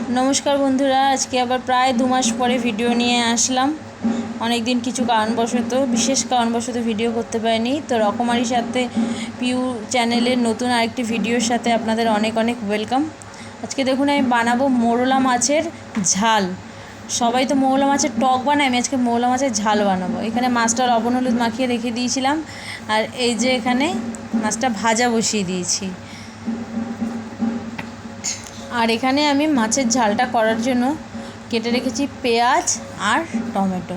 नमस्कार बंधुरा आज के आबार प्राय 2 मास परे भिडियो निये आसलाम। अनेक दिन किछु कारणवशत विशेष कारणवशत भिडियो करते पारिनी। तो रकमारिर साथे पियू चैनेलेर नतून आरेकटी भिडियोर साथे आपनादेर अनेक अनेक वेलकाम। आज के देखुन आमि बानाबो मोरला माछेर झाल। सबाई तो मोरला माछेर टक बानाय, आमि आजके मोरला माछेर झाल बानाबो। एखाने माछटा लबण हलुद माखिये रेखे दियेछिलाम आर एई जे एखाने माछटा भाजा बसिए दियेछि। और एखाने आमी माछेर झालटा करार जोन्नो केटे रेखेछि पेঁয়াজ और टमेटो।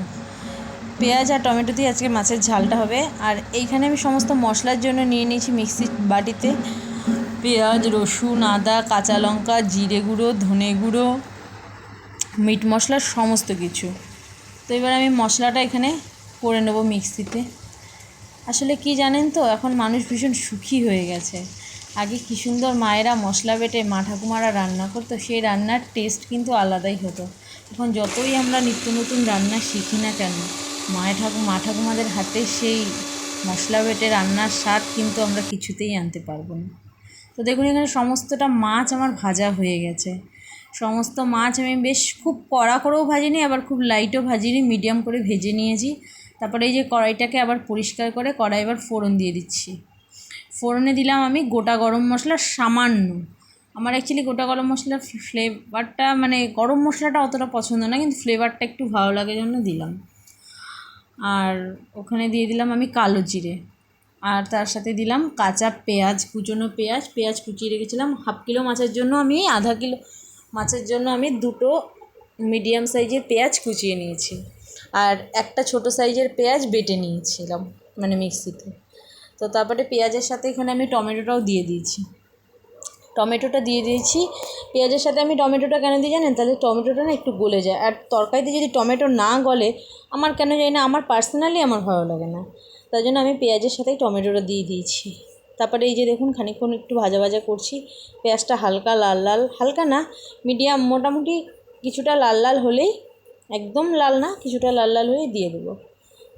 पेঁয়াজ और टमेटो दिए आजके माछेर झालटा होबे। और एइखाने आमी समस्त मशलार जोन्नो निये निয়েছি मिक्सिर बाटिते पेঁয়াজ, रसुन, आदा, काँचा लंका, जिरे गुঁড়ो, धने गुঁড়ो, मीट मशला समस्त किछु। तो एबार आमी मशलाटा एखाने करे नेब मिक्सिते। आसले कि जानेन तो एखन मानुष भीषण सुखी हये गेछे। आगे कि सुंदर मायेरा मशला बेटे मा ठाकुमारा रान्ना करतो, सेई रान्नार टेस्ट किन्तु आलादाई हतो। एखन जतोई आमरा नित्य नतून रान्ना शिखी ना केन मा ठाकुमादेर हाते सेई मशला बेटे रान्नार स्वाद किन्तु आमरा किछुतेई आनते पारबो ना। तो देखुन एखाने समस्तटा माछ आमार भाजा हये गेछे। समस्त माछ आमि बेश खूब कड़ा करेও भाजिনি आबार खूब लाइटও भाजिনি, मिडियाम करे भेजे निয়েছি। तारपर এই যে কড়াইটাকে আবার পরিষ্কার করে কড়াই এবার ফোড়ন দিয়ে দিচ্ছি। ফোড়নে দিলাম আমি গোটা গরম মশলা সামান্য। আমার অ্যাকচুয়ালি গোটা গরম মশলার ফ্লেভারটা মানে গরম মশলাটা অতটা পছন্দ না, কিন্তু ফ্লেভারটা একটু ভালো লাগে জন্য দিলাম। আর ওখানে দিয়ে দিলাম আমি কালো জিরে, আর তার সাথে দিলাম কাঁচা পেঁয়াজ, কুচনো পেঁয়াজ কুচিয়ে রেখেছিলাম। হাফ কিলো মাছের জন্য আমি আধা কিলো মাছের জন্য আমি দুটো মিডিয়াম সাইজের পেঁয়াজ কুচিয়ে নিয়েছি আর একটা ছোটো সাইজের পেঁয়াজ বেটে নিয়েছিলাম মানে মিক্সিতে। তো তারপরে পেঁয়াজের সাথে এখানে আমি টমেটোটাও দিয়ে দিয়েছি। টমেটোটা দিয়ে দিয়েছি পেঁয়াজের সাথে। আমি টমেটোটা কেন দিই জানেন? তাহলে টমেটোটা না একটু গলে যায়। আর তরকারিতে যদি টমেটো না গলে আমার কেন জানি না, আমার পার্সোনালি আমার ভালো লাগে না। তাই জন্য আমি পেঁয়াজের সাথেই টমেটোটা দিয়ে দিয়েছি। তারপরে এই যে দেখুন খানিকক্ষণ একটু ভাজা ভাজা করছি। পেঁয়াজটা হালকা লাল লাল, হালকা না মিডিয়াম মোটামুটি কিছুটা লাল লাল হলেই, একদম লাল না কিছুটা লাল লাল হলেই দিয়ে দেবো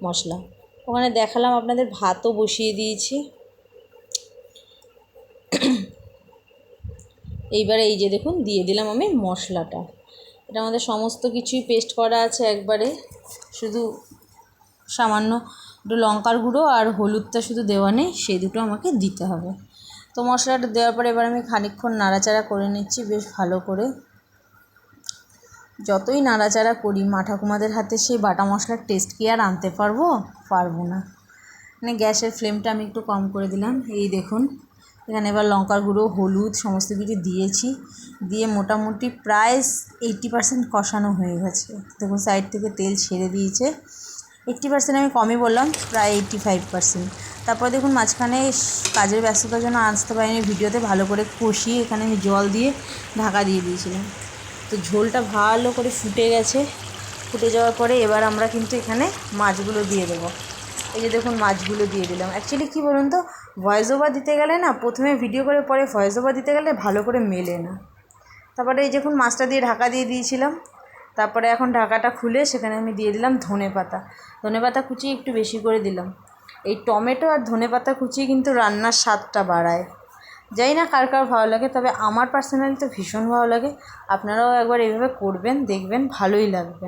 মশলা। ওখানে দেখালাম আপনাদের ভাতও বসিয়ে দিয়েছি। এইবারে এই যে দেখুন দিয়ে দিলাম আমি মশলাটা। এটা আমাদের সমস্ত কিছুই পেস্ট করা আছে একবারে, শুধু সামান্য একটু লঙ্কার গুঁড়ো আর হলুদটা শুধু দেওয়া নেই, সেই দুটো আমাকে দিতে হবে। তো মশলাটা দেওয়ার পরে এবার আমি খানিকক্ষণ নাড়াচাড়া করে নিচ্ছি বেশ ভালো করে। যতই নাড়াচাড়া করি মা ঠাকুমাদের হাতে সেই বাটা মশলার টেস্ট কি আর আনতে পারবো না। মানে গ্যাসের ফ্লেমটা আমি একটু কম করে দিলাম। এই দেখুন এখানে এবার লঙ্কার গুঁড়ো, হলুদ সমস্ত কিছু দিয়েছি, দিয়ে মোটামুটি প্রায় 80% কষানো হয়ে গেছে। দেখুন সাইড থেকে তেল ছেড়ে দিয়েছে। 80% আমি কমই বললাম, প্রায় 85%। তারপর দেখুন মাঝখানে কাজের ব্যস্ততার জন্য আসতে পারিনি ভিডিওতে, ভালো করে কষিয়ে এখানে আমি জল দিয়ে ঢাকা দিয়ে দিয়েছিলাম। তো ঝোলটা ভালো করে ফুটে গেছে। ফুটে যাওয়ার পরে এবার আমরা কিন্তু এখানে মাছগুলো দিয়ে দেবো। এই যে দেখুন মাছগুলো দিয়ে দিলাম। অ্যাকচুয়ালি কী বলুন তো, ভয়েস ওভার দিতে গেলে না, প্রথমে ভিডিও করে পরে ভয়েস ওভার দিতে গেলে ভালো করে মেলে না। তারপরে এই দেখুন মাছটা দিয়ে ঢাকা দিয়ে দিয়েছিলাম। তারপরে এখন ঢাকাটা খুলে সেখানে আমি দিয়ে দিলাম ধনেপাতা কুচি একটু বেশি করে দিলাম। এই টমেটো আর ধনেপাতা কুচি কিন্তু রান্নার স্বাদটা বাড়ায়। জানি না কার কার ভালো লাগে, তবে আমার পার্সোনালি তো ভীষণ ভালো লাগে। আপনারাও একবার এইভাবে করবেন, দেখবেন ভালোই লাগবে।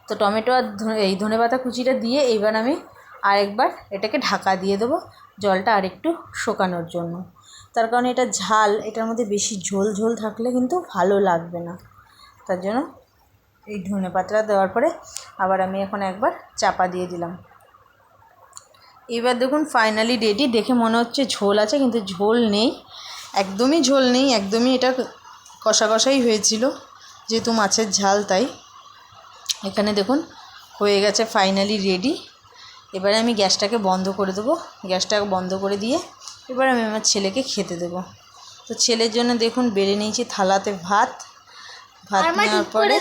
তো টমেটো আর এই ধনেপাতা কুচিটা দিয়ে এইবার আমি আরেকবার এটাকে ঢাকা দিয়ে দেবো জলটা আরেকটু শুকানোর জন্য। তার কারণ এটা ঝাল, এটার মধ্যে বেশি ঝোল ঝোল থাকলে কিন্তু ভালো লাগবে না। তার জন্য এই ধনেপাতাটা দেওয়ার পরে আবার আমি এখন একবার চাপা দিয়ে দিলাম। এবার দেখুন ফাইনালি রেডি। দেখে মনে হচ্ছে ঝোল আছে, কিন্তু ঝোল নেই, একদমই ঝোল নেই, একদমই এটা কষা কষাই হয়েছিল যেহেতু মাছের ঝাল। তাই এখানে দেখুন হয়ে গেছে ফাইনালি রেডি। এবারে আমি গ্যাসটাকে বন্ধ করে দেবো। গ্যাসটাকে বন্ধ করে দিয়ে এবার আমি আমার ছেলেকে খেতে দেবো। তো ছেলের জন্য দেখুন বেড়ে নিয়েছি থালাতে ভাত নেওয়ার পরে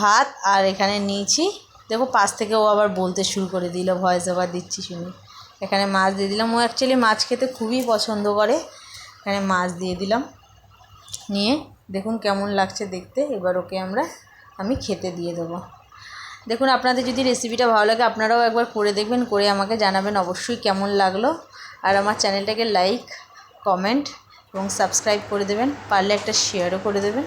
ভাত আর এখানে নিয়েছি। দেখো পাশ থেকে ও আবার বলতে শুরু করে দিল, ভয়েস ওভার দিচ্ছি শুনে। এখানে মাছ দিয়ে দিলাম। ও অ্যাকচুয়ালি মাছ খেতে খুবই পছন্দ করে। এখানে মাছ দিয়ে দিলাম, নিয়ে দেখুন কেমন লাগছে দেখতে। এবার ওকে আমি খেতে দিয়ে দেবো। দেখুন আপনাদের যদি রেসিপিটা ভালো লাগে আপনারাও একবার করে দেখবেন, করে আমাকে জানাবেন অবশ্যই কেমন লাগলো। আর আমার চ্যানেলটাকে লাইক, কমেন্ট এবং সাবস্ক্রাইব করে দেবেন, পারলে একটা শেয়ারও করে দেবেন।